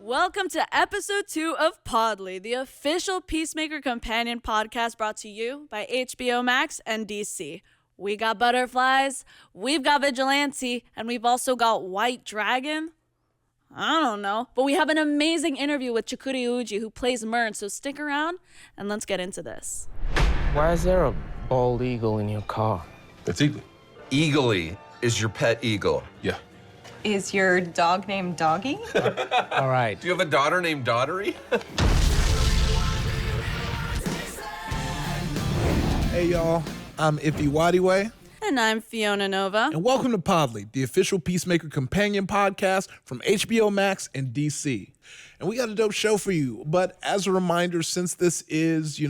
Welcome to episode 2 of Podly, the official Peacemaker companion podcast brought to you by HBO Max and DC. We got butterflies, we've got vigilante, and we've also got white dragon. I don't know, but we have an amazing interview with Chukwudi Iwuji, who plays Murn, so stick around and let's get into this. Why is there a bald eagle in your car? It's Eagle. Eagly is your pet eagle. Yeah. Is your dog named Doggy? All right. Do you have a daughter named Daughtery? Hey y'all, I'm Nwadiwe, And I'm Fiona Nova. and welcome to Podly, the official Peacemaker companion podcast from HBO Max and DC. And we got a dope show for you, but as a reminder, since this is,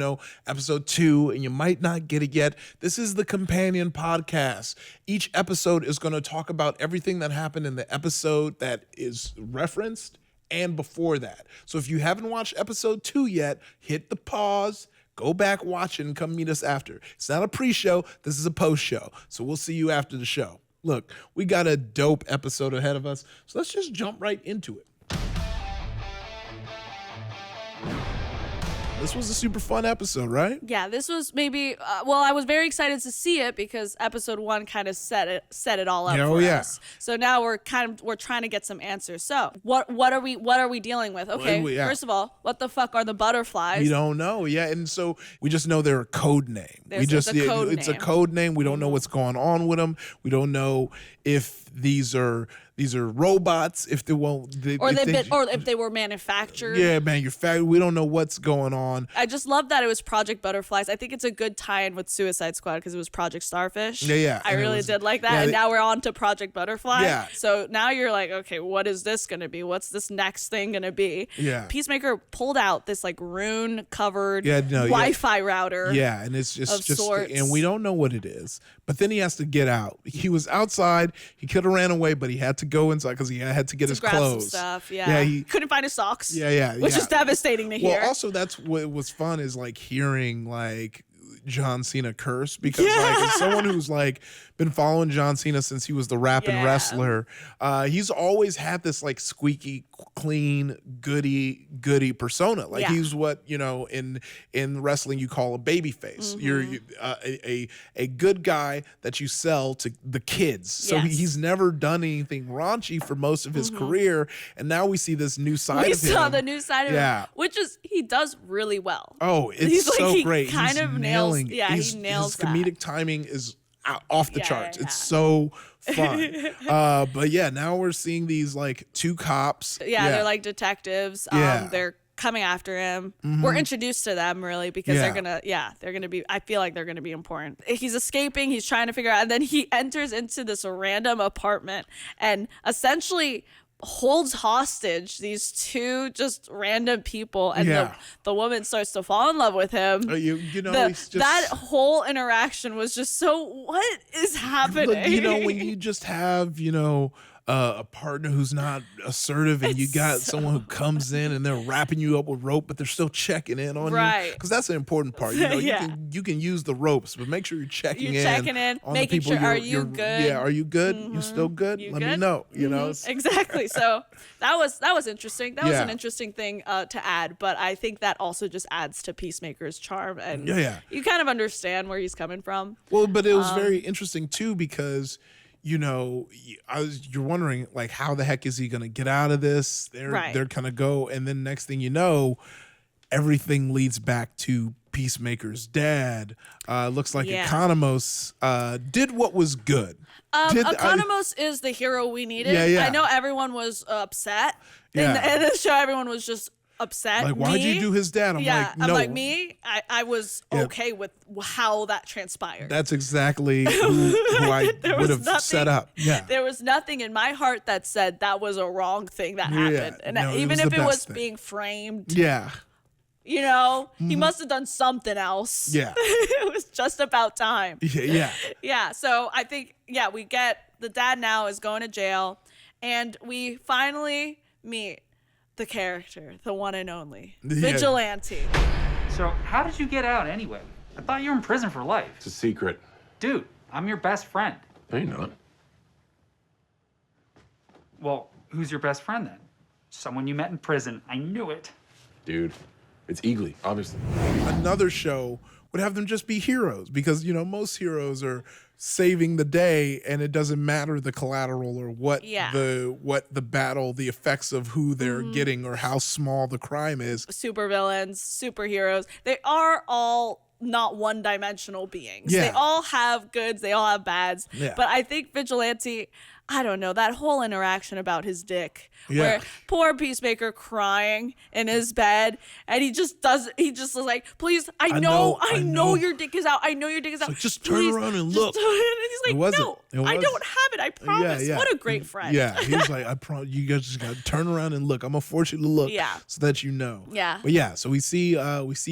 episode 2, and you might not get it yet, this is the companion podcast. Each episode is going to talk about everything that happened in the episode that is referenced and before that. So if you haven't watched episode 2 yet, hit the pause, go back, watch it, and come meet us after. It's not a pre-show, this is a post-show. So we'll see you after the show. Look, we got a dope episode ahead of us, so let's just jump right into it. This was a super fun episode, right? Yeah, this was maybe, I was very excited to see it because episode 1 kind of set it all up for us. So now we're trying to get some answers. So what are we dealing with? Okay, first of all, what the fuck are the butterflies? We don't know, and so we just know they're a code name. It's a code name. We don't know what's going on with them. We don't know if these are robots, if they if they were manufactured. Yeah, manufactured. We don't know what's going on. I just love that it was Project Butterflies. I think it's a good tie-in with Suicide Squad because it was Project Starfish. Yeah. I really did like that. And now we're on to Project Butterfly. Yeah. So now you're like, okay, what is this going to be? What's this next thing going to be? Yeah. Peacemaker pulled out this like rune-covered Wi-Fi router. Yeah, and it's just sorts. And we don't know what it is. But then he has to get out. He was outside. He could have ran away, but he had to go inside because he had to get his grab clothes. Some stuff, yeah. He couldn't find his socks. Which is devastating to hear. Well, also that's what was fun is like hearing like John Cena curse because like as someone who's like been following John Cena since he was the rapping wrestler, he's always had this like squeaky clean goody persona. Like he's what in wrestling you call a baby face. You're a good guy that you sell to the kids. So he's never done anything raunchy for most of his career, and now we see this new side of him. We saw the new side of him, which is he does really well. Oh, it's so great. He kind of nails. Yeah, he nails his comedic timing is off the charts. It's so fun. But now we're seeing these like two cops. They're like detectives. They're coming after him. We're introduced to them really because they're gonna be, I feel like they're gonna be important. He's escaping, he's trying to figure out, and then he enters into this random apartment and essentially holds hostage these two just random people, and the woman starts to fall in love with him. That whole interaction was just so, what is happening? When you just have a partner who's not assertive, and you got someone who comes in and they're wrapping you up with rope, but they're still checking in on you, because that's the important part. You can use the ropes, but make sure you're checking in on making the people. Sure, are you good? Yeah, are you good? You still good? Let me know. Exactly. So that was interesting. That was an interesting thing to add, but I think that also just adds to Peacemaker's charm, and you kind of understand where he's coming from. Well, but it was very interesting too because you're wondering like how the heck is he gonna get out of this? They're gonna go, and then next thing you know, everything leads back to Peacemaker's dad. Looks like Economos did what was good. Economos is the hero we needed. I know everyone was upset in the show. Everyone was just upset. Like, why'd you do his dad? I'm like, no. I'm like, I was okay with how that transpired. That's exactly who I would have set up. Yeah. There was nothing in my heart that said that was a wrong thing that happened. And even if it was being framed. Yeah. He must have done something else. Yeah. It was just about time. Yeah. Yeah. So I think, we get the dad now is going to jail, and we finally meet the character, the one and only Vigilante. So how did you get out anyway? I thought you were in prison for life. It's a secret. Dude, I'm your best friend. No, you're not. Well, who's your best friend then? Someone you met in prison. I knew it. Dude, it's Eagly, obviously. Another show would have them just be heroes because, you know, most heroes are saving the day and it doesn't matter the collateral or what the battle, the effects of who they're getting or how small the crime is. Supervillains, superheroes, they are all not one-dimensional beings. They all have goods, they all have bads. But I think Vigilante, I don't know, that whole interaction about his dick, where poor Peacemaker crying in his bed, and he just was like, please, I know your dick is out. I know your dick is out. So just turn around and look. And he's like, no, I don't have it. I promise. What a great friend. Yeah, he's like, I promise. You guys just got to turn around and look. I'm gonna force you to look, so that you know. Yeah. But yeah, so we see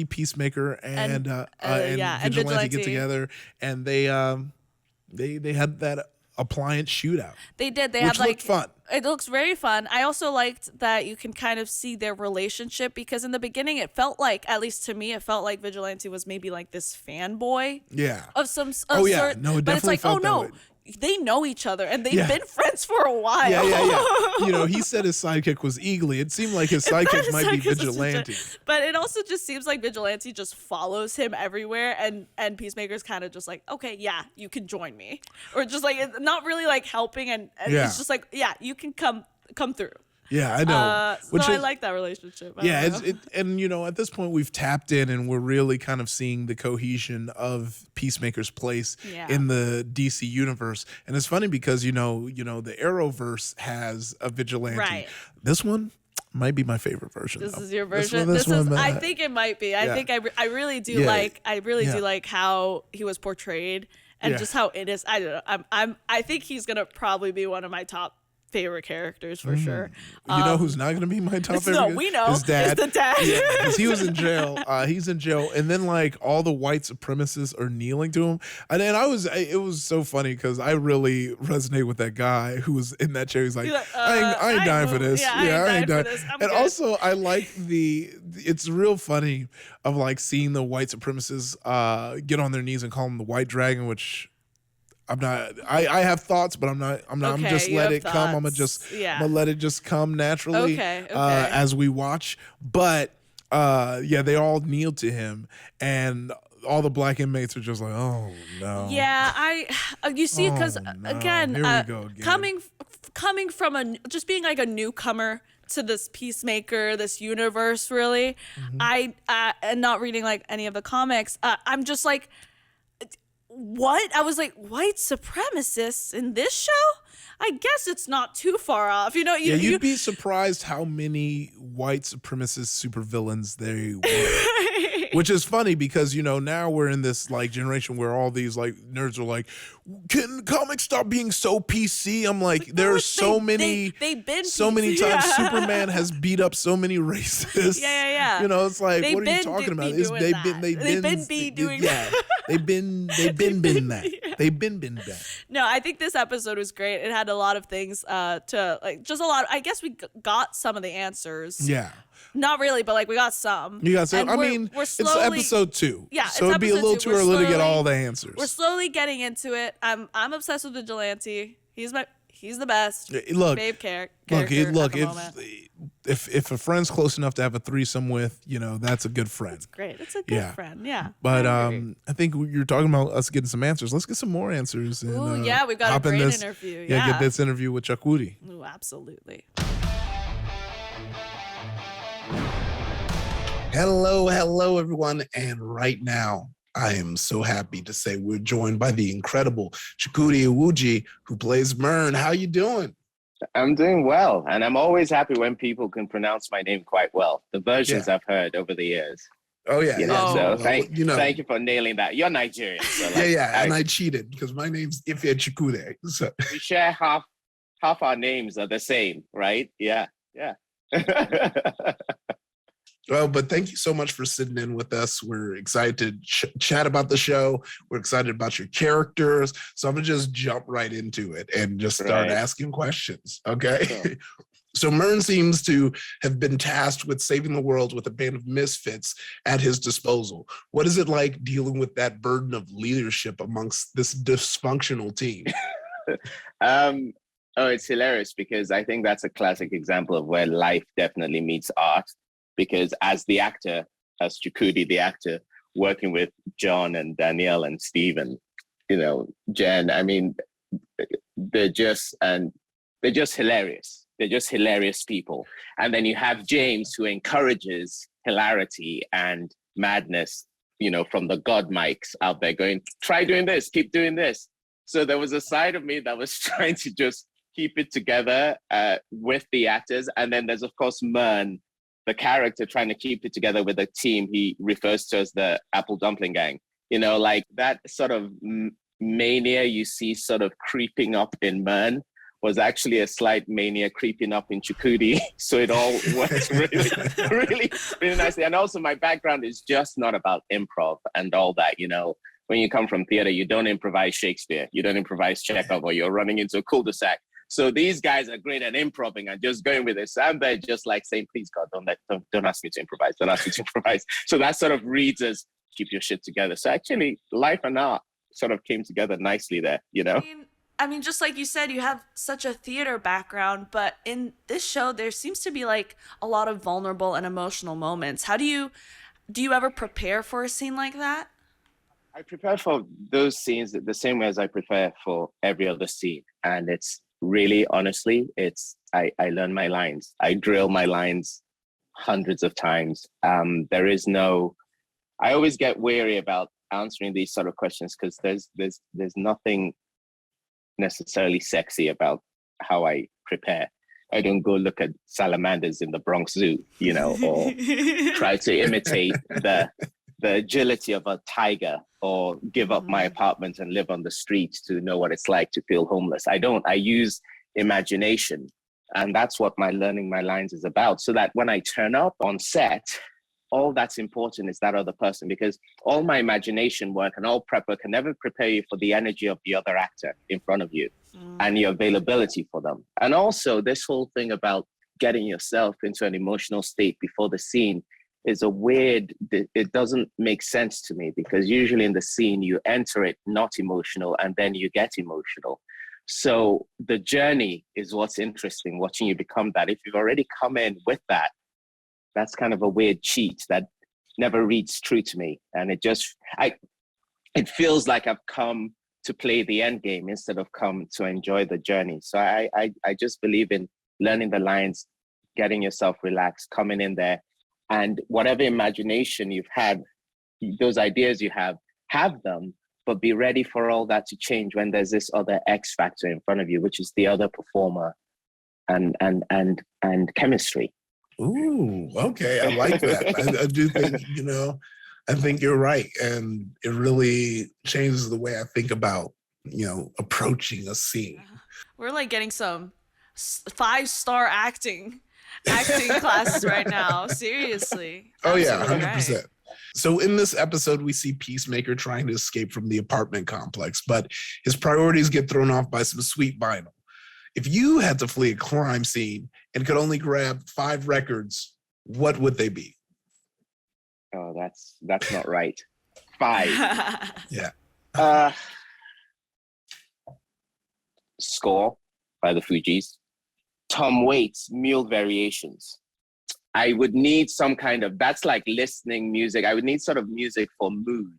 Peacemaker and Vigilante get together, and they had that appliance shootout. They did. They which had looked fun. It looks very fun. I also liked that you can kind of see their relationship because in the beginning it felt like, at least to me, it felt like Vigilante was maybe like this fanboy. Of some sort. No, it but it's like, felt that way. They know each other and they've been friends for a while. You know, he said his sidekick was Eagly. It seemed like his sidekick might be Vigilante. But it also just seems like Vigilante just follows him everywhere and Peacemaker's kind of just like, okay, yeah, you can join me. Or just like, not really like helping and it's just like, yeah, you can come through. Yeah, I know. I like that relationship. And you know, at this point we've tapped in and we're really kind of seeing the cohesion of Peacemaker's place in the DC universe. And it's funny because you know the Arrowverse has a Vigilante. Right. This one might be my favorite version. This though. is your version. I think it might be. I think I really do like. I really do like how he was portrayed and just how it is. I don't know. I think he's gonna probably be one of my top favorite characters for sure. You know who's not going to be my top favorite? No, we know. His dad. It's the dad. Because he was in jail. He's in jail. And then like all the white supremacists are kneeling to him. And then it was so funny because I really resonate with that guy who was in that chair. He's like, I ain't dying for this. I ain't dying. And good. Also I like it's real funny of like seeing the white supremacists get on their knees and call him the White Dragon, which I'm not. I have thoughts, but I'm not. I'm just let it come. I'm gonna let it just come naturally as we watch. But they all kneel to him, and all the black inmates are just like, oh no. Yeah, you see, because again, Here we go again. coming from just being like a newcomer to this Peacemaker, this universe, really, and not reading like any of the comics, I'm just like, what? I was like, white supremacists in this show? I guess it's not too far off. You know, you'd be surprised how many white supremacist supervillains they were. Which is funny because, you know, now we're in this like generation where all these like nerds are like, can comics stop being so PC? I'm like, there are so many times Superman has beat up so many racists. Yeah. You know, it's like, what are you talking about? They've been doing that. They've been that. They've been that. No, I think this episode was great. It had a lot of things to like, just a lot. I guess we got some of the answers. Yeah. Not really, but like we got some. You got some. I mean, it's episode 2. Yeah. So it'd be a little too early to get all the answers. We're slowly getting into it. I'm obsessed with Vigilante. He's the best. Look, fave character. Look. If a friend's close enough to have a threesome with, you know, that's a good friend. It's great. It's a good friend. Yeah. But I think you're talking about us getting some answers. Let's get some more answers. And, we've got a great interview. Yeah, get this interview with Chukwudi. Ooh, absolutely. Hello, everyone. And right now, I am so happy to say we're joined by the incredible Chukwudi Iwuji, who plays Murn. How you doing? I'm doing well, and I'm always happy when people can pronounce my name quite well. The versions I've heard over the years. Oh, yeah. Thank you for nailing that. You're Nigerian. So and I cheated because my name's Ife Chukwudi. So. We share half our names are the same, right? Yeah. Well, but thank you so much for sitting in with us. We're excited to chat about the show. We're excited about your characters. So I'm going to just jump right into it and just start asking questions, okay? Sure. So Murn seems to have been tasked with saving the world with a band of misfits at his disposal. What is it like dealing with that burden of leadership amongst this dysfunctional team? Oh, it's hilarious because I think that's a classic example of where life definitely meets art. Because as the actor, as Chukwudi, the actor, working with John and Danielle and Steve and, Jen, I mean, they're just hilarious. They're just hilarious people. And then you have James, who encourages hilarity and madness, from the God mics out there going, try doing this, keep doing this. So there was a side of me that was trying to just keep it together with the actors. And then there's, of course, Murn, the character, trying to keep it together with the team he refers to as the Apple Dumpling Gang. Like that sort of mania you see sort of creeping up in Murn was actually a slight mania creeping up in Chukwudi. So it all works really, really nicely. And also my background is just not about improv and all that, When you come from theater, you don't improvise Shakespeare, you don't improvise Chekhov, or you're running into a cul-de-sac. So these guys are great at improvising and just going with it. So I'm there just like saying, please God, don't ask me to improvise, don't ask me to improvise. So that sort of reads as keep your shit together. So actually life and art sort of came together nicely there, I mean, just like you said, you have such a theater background, but in this show, there seems to be like a lot of vulnerable and emotional moments. How do you ever prepare for a scene like that? I prepare for those scenes the same way as I prepare for every other scene. And it's really, honestly, I learn my lines. I drill my lines hundreds of times. I always get wary about answering these sort of questions because there's nothing necessarily sexy about how I prepare. I don't go look at salamanders in the Bronx Zoo, or try to imitate the agility of a tiger or give up my apartment and live on the street to know what it's like to feel homeless. I don't. I use imagination. And that's what my learning my lines is about. So that when I turn up on set, all that's important is that other person, because all my imagination work and all prep work can never prepare you for the energy of the other actor in front of you and your availability for them. And also this whole thing about getting yourself into an emotional state before the scene is it doesn't make sense to me, because usually in the scene you enter it not emotional and then you get emotional. So the journey is what's interesting, watching you become that. If you've already come in with that, that's kind of a weird cheat that never reads true to me. And it feels like I've come to play the end game instead of come to enjoy the journey. So I just believe in learning the lines, getting yourself relaxed, coming in there, and whatever imagination you've had, those ideas you have them, but be ready for all that to change when there's this other X factor in front of you, which is the other performer and chemistry. Ooh, okay. I like that. I do think, I think you're right. And it really changes the way I think about, approaching a scene. We're like getting some 5-star acting classes right now. Seriously. Oh yeah, Absolutely 100%. right. So in this episode, we see Peacemaker trying to escape from the apartment complex, but his priorities get thrown off by some sweet vinyl. If you had to flee a crime scene and could only grab 5 records, what would they be? Oh, that's not right. 5. Yeah. Score by the Fugees. Tom Waits, Mule Variations. I would need some kind of, that's like listening music. I would need sort of music for mood.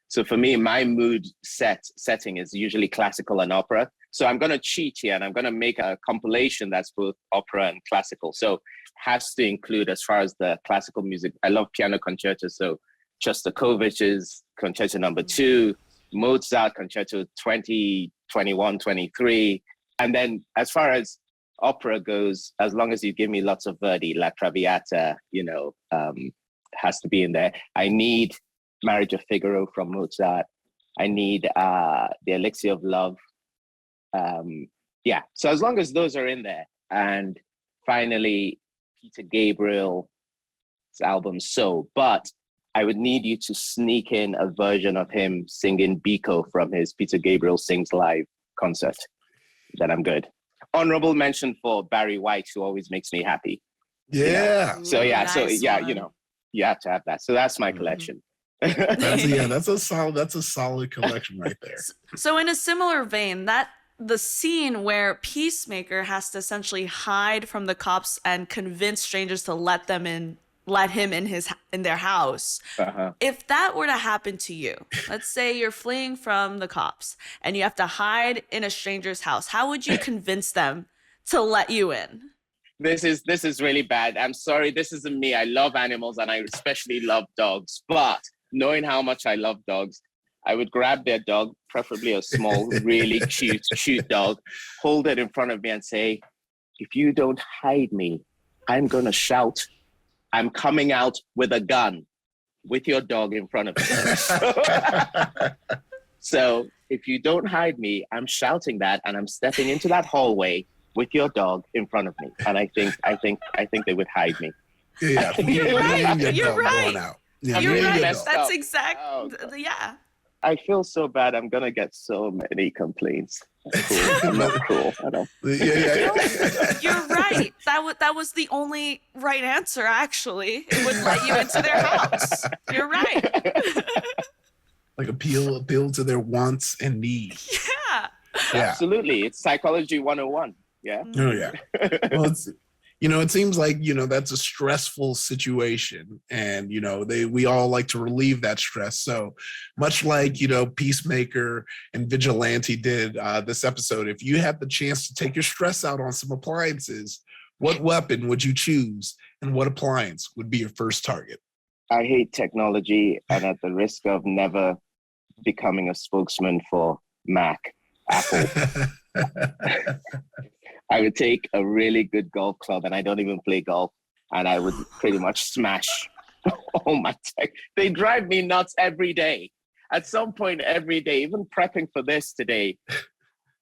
So for me, my mood setting is usually classical and opera. So I'm going to cheat here and I'm going to make a compilation that's both opera and classical. So has to include, as far as the classical music, I love piano concertos. So Shostakovich's Concerto No. 2, Mozart Concerto 20, 21, 23. And then as far as opera goes, as long as you give me lots of Verdi, La Traviata, has to be in there. I need Marriage of Figaro from Mozart. I need The Elixir of Love. So as long as those are in there. And finally, Peter Gabriel's album So, but I would need you to sneak in a version of him singing Biko from his Peter Gabriel Sings Live concert. Then I'm good. Honorable mention for Barry White, who always makes me happy. Yeah. So yeah, Nice one. you have to have that. So that's my collection. That's a solid collection right there. So in a similar vein, that the scene where Peacemaker has to essentially hide from the cops and convince strangers to let him in their house. If that were to happen to you, let's say you're fleeing from the cops and you have to hide in a stranger's house, how would you convince them to let you in? This is really bad. I'm sorry, this isn't me. I love animals and I especially love dogs. But knowing how much I love dogs, I would grab their dog, preferably a small, really cute dog, hold it in front of me and say, if you don't hide me, I'm going to shout, I'm coming out with a gun with your dog in front of me. So if you don't hide me, I'm shouting that and I'm stepping into that hallway with your dog in front of me. And I think they would hide me. Yeah, You're right. You're right. You're right. Messed That's up. exact. Oh, God. Yeah. I feel so bad. I'm going to get so many complaints. That's cool. I'm not cruel. I know. You're right. That was the only right answer, actually. It would let you into their house. You're right. Like appeal to their wants and needs. Yeah. Absolutely. It's psychology 101. Yeah. Oh yeah. Well, it seems like, that's a stressful situation, and, we all like to relieve that stress. So much like, Peacemaker and Vigilante did this episode, if you had the chance to take your stress out on some appliances, what weapon would you choose and what appliance would be your first target? I hate technology, and at the risk of never becoming a spokesman for Apple, I would take a really good golf club, and I don't even play golf, and I would pretty much smash all my tech. They drive me nuts every day. At some point every day, even prepping for this today,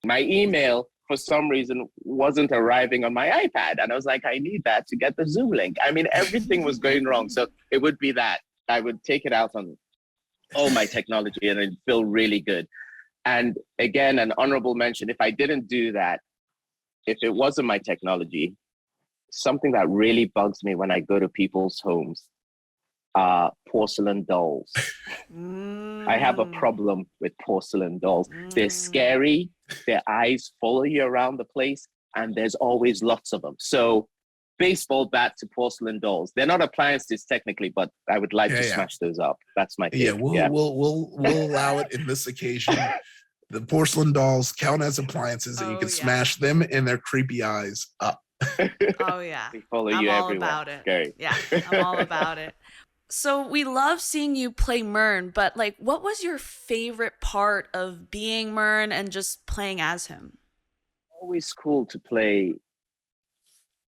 my email, for some reason, wasn't arriving on my iPad. And I was like, I need that to get the Zoom link. I mean, everything was going wrong. So it would be that. I would take it out on all my technology, and it'd feel really good. And again, an honorable mention, if I didn't do that, if it wasn't my technology, something that really bugs me when I go to people's homes are porcelain dolls. I have a problem with porcelain dolls. They're scary. Their eyes follow you around the place, and there's always lots of them. So baseball bat to porcelain dolls. They're not appliances technically, but I would like to smash those up. That's my thing. Yeah, we'll allow it in this occasion. The porcelain dolls count as appliances, and you can smash them and their creepy eyes up. Oh yeah. They follow I'm you all everywhere. about it. Scary. Yeah, I'm all about it. So we love seeing you play Murn, but what was your favorite part of being Murn and just playing as him? Always cool to play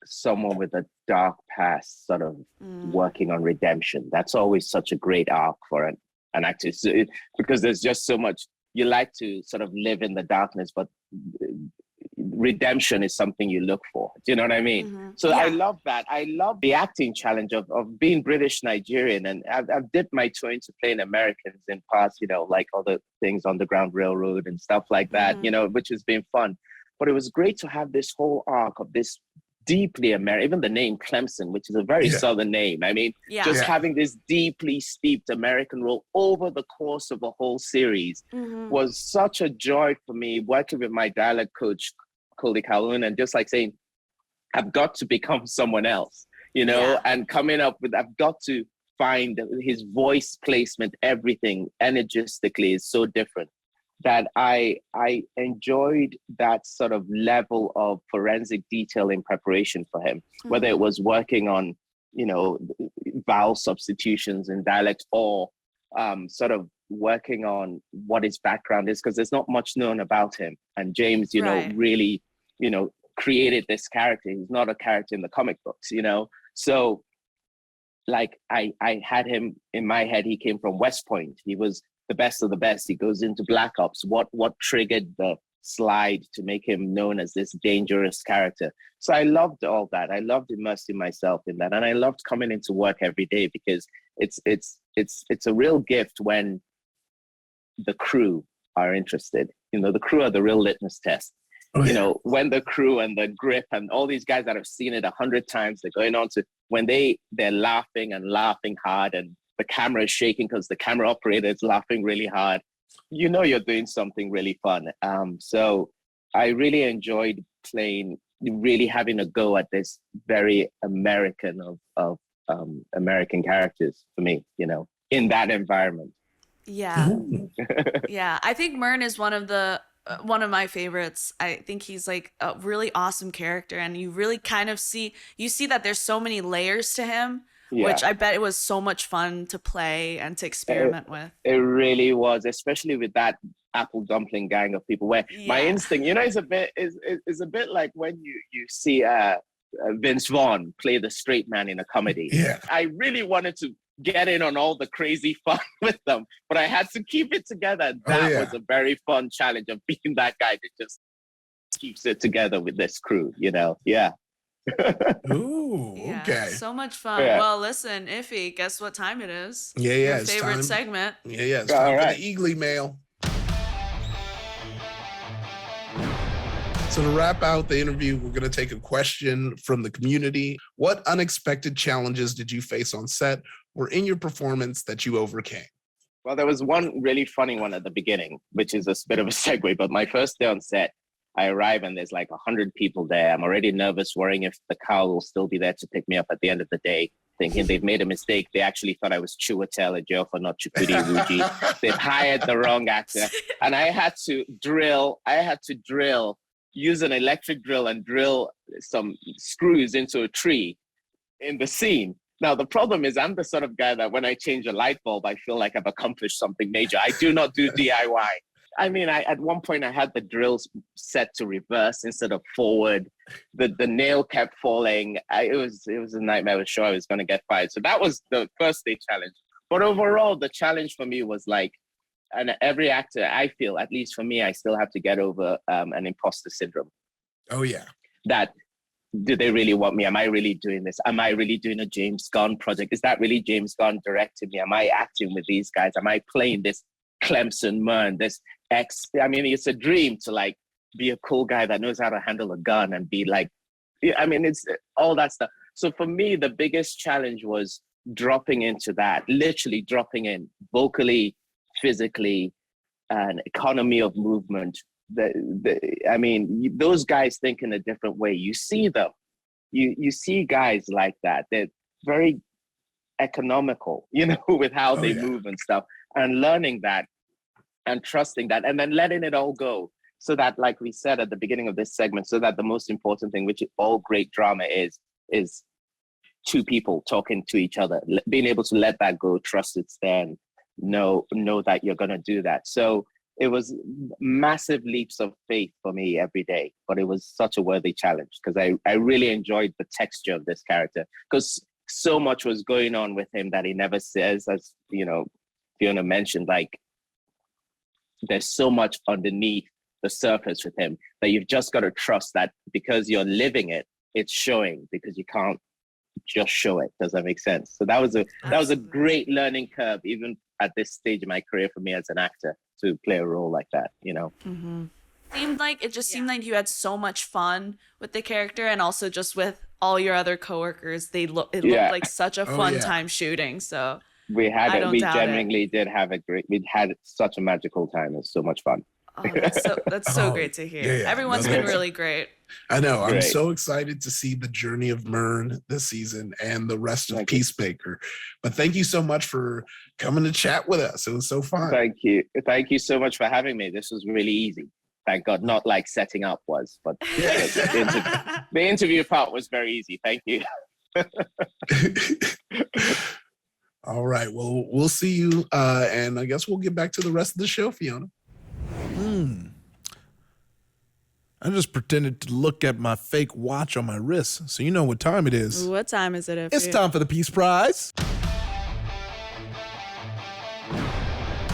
someone with a dark past, sort of working on redemption. That's always such a great arc for an actor, because there's just so much. You like to sort of live in the darkness, but redemption is something you look for. Do you know what I mean? Mm-hmm. So I love that. I love the acting challenge of being British Nigerian, and I've dipped my toe into playing Americans in past, like other things, Underground Railroad and stuff like that, which has been fun. But it was great to have this whole arc of this deeply American, even the name Clemson, which is a very Southern name. I mean, having this deeply steeped American role over the course of a whole series was such a joy for me, working with my dialect coach, Cody Calhoun, and just saying, I've got to become someone else, and coming up with, I've got to find his voice placement, everything energistically is so different, that I enjoyed that sort of level of forensic detail in preparation for him, whether it was working on, vowel substitutions in dialect, or sort of working on what his background is, because there's not much known about him. And James, really, created this character. He's not a character in the comic books, So I had him in my head. He came from West Point. He was the best of the best. He goes into Black Ops. What triggered the slide to make him known as this dangerous character? So I loved all that. I loved immersing myself in that, and I loved coming into work every day, because it's a real gift when the crew are interested. The crew are the real litmus test. When the crew and the grip and all these guys that have seen it 100 times, they're going on to when they're laughing and laughing hard, and the camera is shaking because the camera operator is laughing really hard, you're doing something really fun. So I really enjoyed playing, really having a go at this very American of American characters for me, you know, in that environment. Yeah. Yeah. I think Murn is one of my favorites. I think he's like a really awesome character, and you really kind of see that there's so many layers to him, which I bet it was so much fun to play and to experiment with. It really was, especially with that apple dumpling gang of people, where my instinct, you know, is a bit like when you see Vince Vaughn play the straight man in a comedy. Yeah. I really wanted to get in on all the crazy fun with them, but I had to keep it together. That was a very fun challenge of being that guy that just keeps it together with this crew, you know? Yeah. Ooh, okay. So much fun. Yeah. Well, listen, Iffy, guess what time it is? Yeah, Your it's favorite time. segment. Yeah, it's time for the Eagly Mail. So to wrap out the interview, we're going to take a question from the community. What unexpected challenges did you face on set or in your performance that you overcame? Well, there was one really funny one at the beginning, which is a bit of a segue, but my first day on set, I arrive and there's like 100 people there. I'm already nervous, worrying if the cow will still be there to pick me up at the end of the day, thinking they've made a mistake. They actually thought I was Chiwetel Ejiofor, not Chukwudi Iwuji. They've hired the wrong actor. And I had to drill, use an electric drill and drill some screws into a tree in the scene. Now, the problem is I'm the sort of guy that when I change a light bulb, I feel like I've accomplished something major. I do not do DIY. I mean, at one point I had the drills set to reverse instead of forward. The nail kept falling. It was a nightmare. I was sure I was going to get fired. So that was the first day challenge. But overall, the challenge for me was like, and every actor, I feel, at least for me, I still have to get over an imposter syndrome. Oh, yeah. That, do they really want me? Am I really doing this? Am I really doing a James Gunn project? Is that really James Gunn directing me? Am I acting with these guys? Am I playing this Clemson Murn, this ex? I mean, it's a dream to like be a cool guy that knows how to handle a gun and be like, I mean, it's all that stuff. So for me, the biggest challenge was dropping into that, literally dropping in vocally, physically, an economy of movement. I mean, those guys think in a different way. You see them. You see guys like that. They're very economical, you know, with how they move and stuff. And learning that and trusting that and then letting it all go. So that, like we said at the beginning of this segment, so that the most important thing, which all great drama is two people talking to each other, being able to let that go, trust it's there, and know that you're going to do that. So it was massive leaps of faith for me every day, but it was such a worthy challenge because I really enjoyed the texture of this character because so much was going on with him that he never says, as you know, Fiona mentioned, like there's so much underneath the surface with him that you've just got to trust that because you're living it, it's showing, because you can't just show it. Does that make sense? So that was a great learning curve, even at this stage of my career for me as an actor, to play a role like that, you know. Mm-hmm. Seemed like you had so much fun with the character, and also just with all your other coworkers. It looked like such a fun time shooting. So we had such a magical time. It was so much fun. Oh, that's so great to hear. Yeah. Everyone's been really great. I know. I'm so excited to see the journey of Murn this season and the rest of Peacemaker. But thank you so much for coming to chat with us. It was so fun. Thank you. Thank you so much for having me. This was really easy. Thank God. Not like setting up was, but the interview part was very easy. Thank you. All right. Well, we'll see you. And I guess we'll get back to the rest of the show, Fiona. I just pretended to look at my fake watch on my wrist, so you know what time it is. What time is it? It's time for the Peace Prize.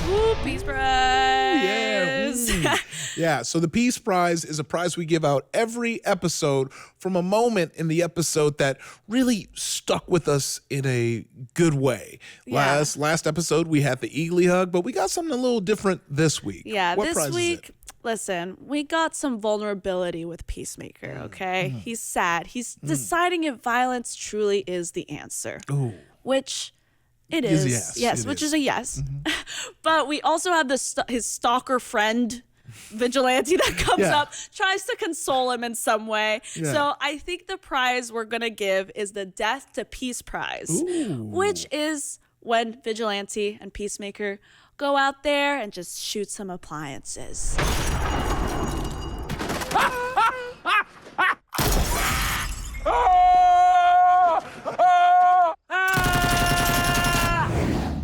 Ooh, Peace Prize. Yeah. Yeah, so the Peace Prize is a prize we give out every episode from a moment in the episode that really stuck with us in a good way. Yeah. Last episode, we had the Eagly Hug, but we got something a little different this week. Yeah, What this prize week, is it? listen, we got some vulnerability with Peacemaker, okay? He's sad. He's deciding if violence truly is the answer. Ooh. Which it Is is. yes. Yes, It which is. is a yes. But we also have his stalker friend vigilante that comes Yeah. up, tries to console him in some way. Yeah. So I think the prize we're going to give is the Death to Peace prize, which is when vigilante and peacemaker go out there and just shoot some appliances.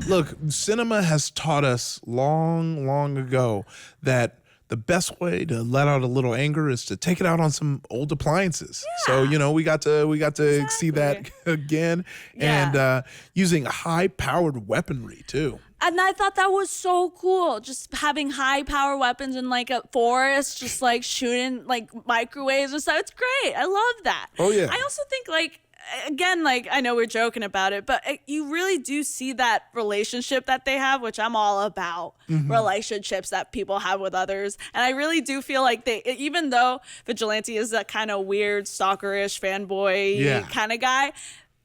Look, cinema has taught us long, long ago that the best way to let out a little anger is to take it out on some old appliances. So, we got to see that again, and using high-powered weaponry too. And I thought that was so cool. Just having high power weapons in like a forest, just like shooting like microwaves and stuff. It's great. I love that. Oh, yeah. I also think again, I know we're joking about it, but you really do see that relationship that they have, which I'm all about, relationships that people have with others. And I really do feel like even though Vigilante is that kind of weird, stalkerish, fanboy kind of guy,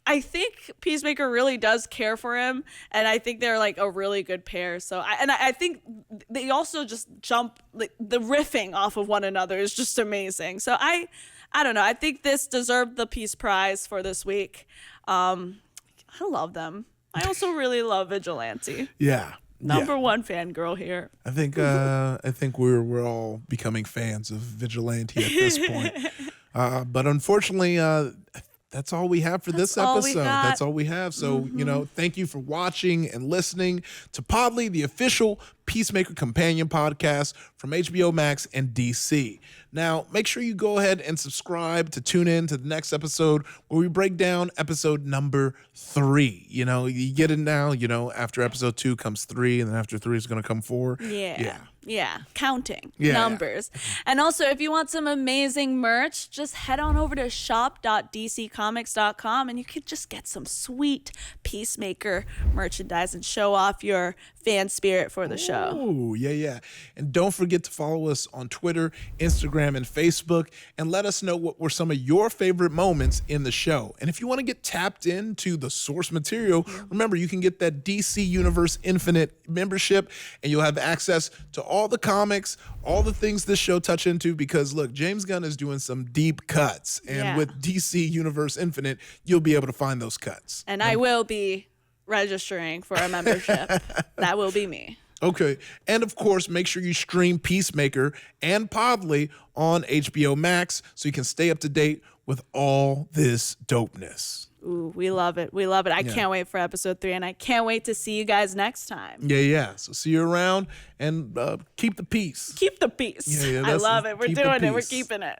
I think Peacemaker really does care for him, and I think they're like a really good pair. So, I think they also just jump, like, the riffing off of one another is just amazing. So I don't know. I think this deserved the Peace Prize for this week. I love them. I also really love Vigilante. Yeah. Number one fangirl here. I think we're all becoming fans of Vigilante at this point. But unfortunately, that's all we have for this episode. That's all we have. So, thank you for watching and listening to Podly, the official Peacemaker companion podcast from HBO Max and DC. Now, make sure you go ahead and subscribe to tune in to the next episode where we break down episode number 3. You get it now, after episode 2 comes 3, and then after 3 is going to come 4. Yeah. Counting numbers. And also, if you want some amazing merch, just head on over to shop.dccomics.com and you could just get some sweet Peacemaker merchandise and show off your fan spirit for the show. Oh, yeah. And don't forget to follow us on Twitter, Instagram, and Facebook, and let us know what were some of your favorite moments in the show. And if you want to get tapped into the source material, remember, you can get that DC Universe Infinite membership, and you'll have access to all the comics, all the things this show touch into, because look, James Gunn is doing some deep cuts, and with DC Universe Infinite, you'll be able to find those cuts. And I will be registering for a membership. That will be me. Okay. And of course, make sure you stream Peacemaker and Podly on HBO Max so you can stay up to date with all this dopeness. Ooh, we love it. I can't wait for episode 3, and I can't wait to see you guys next time. Yeah. So see you around, and keep the peace. Keep the peace. I love it. We're doing it. We're keeping it.